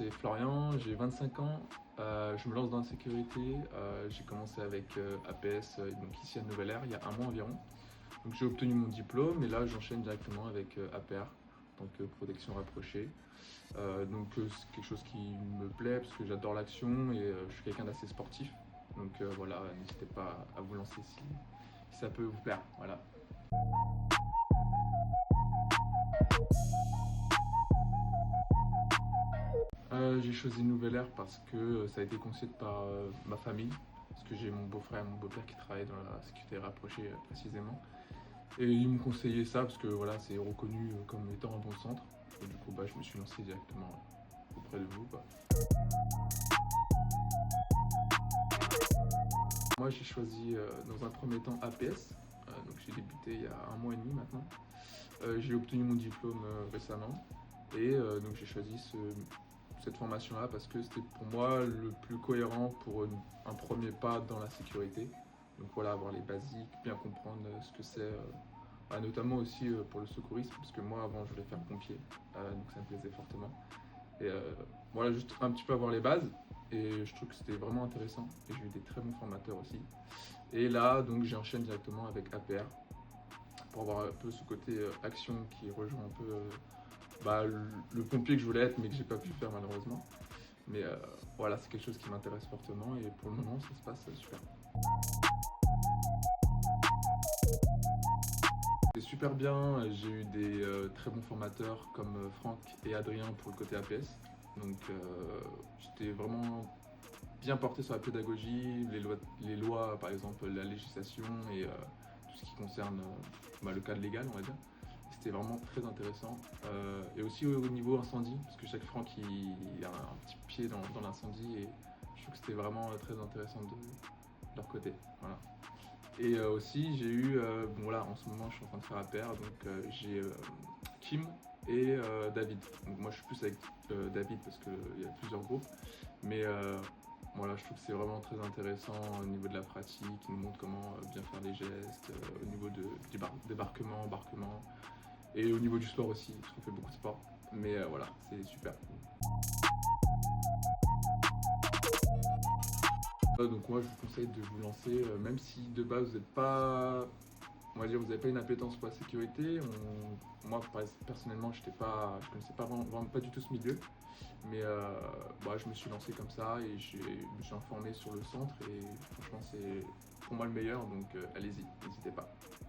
c'est Florian, j'ai 25 ans, je me lance dans la sécurité. J'ai commencé avec APS, donc ici à Nouvelle-Aire, il y a un mois environ. Donc j'ai obtenu mon diplôme et là j'enchaîne directement avec APR, en tant que protection rapprochée. C'est quelque chose qui me plaît parce que j'adore l'action et je suis quelqu'un d'assez sportif. Donc voilà, n'hésitez pas à vous lancer si ça peut vous plaire. Voilà. J'ai choisi Nouvelle-Aire parce que ça a été conseillé par ma famille, parce que j'ai mon beau-frère et mon beau-père qui travaillent dans la sécurité rapprochée précisément. Et ils m'ont conseillé ça parce que voilà, c'est reconnu comme étant un bon centre. Et du coup, je me suis lancé directement auprès de vous, quoi. Moi, j'ai choisi dans un premier temps APS. Donc j'ai débuté il y a un mois et demi maintenant. J'ai obtenu mon diplôme récemment et donc j'ai choisi cette formation-là parce que c'était pour moi le plus cohérent pour un premier pas dans la sécurité. Donc voilà, avoir les basiques, bien comprendre ce que c'est, notamment aussi pour le secourisme, parce que moi avant je voulais faire pompier, donc ça me plaisait fortement. Et voilà, juste un petit peu avoir les bases, et je trouve que c'était vraiment intéressant, et j'ai eu des très bons formateurs aussi. Et là, donc j'enchaîne directement avec APR, pour avoir un peu ce côté action qui rejoint un peu le pompier que je voulais être mais que j'ai pas pu faire malheureusement. Mais voilà, c'est quelque chose qui m'intéresse fortement et pour le moment ça se passe super. C'est super bien, j'ai eu des très bons formateurs comme Franck et Adrien pour le côté APS. Donc j'étais vraiment bien porté sur la pédagogie, les lois par exemple, la législation et tout ce qui concerne le cadre légal on va dire. C'était vraiment très intéressant. Et aussi au niveau incendie, parce que chaque Franck il a un petit pied dans l'incendie et je trouve que c'était vraiment très intéressant de leur côté. Voilà. Et aussi j'ai eu, bon voilà, en ce moment je suis en train de faire APR, donc j'ai Kim et David. Donc moi je suis plus avec David parce qu'il y a plusieurs groupes, mais voilà, je trouve que c'est vraiment très intéressant au niveau de la pratique, il nous montre comment bien faire les gestes, au niveau du débarquement, embarquement, et au niveau du sport aussi, parce qu'on fait beaucoup de sport. Mais voilà, c'est super. Donc moi je vous conseille de vous lancer, même si de base vous n'êtes pas, on va dire, vous n'avez pas une appétence pour la sécurité. Moi personnellement je connaissais pas vraiment pas du tout ce milieu. Mais je me suis lancé comme ça et je me suis informé sur le centre et franchement c'est pour moi le meilleur, donc allez-y, n'hésitez pas.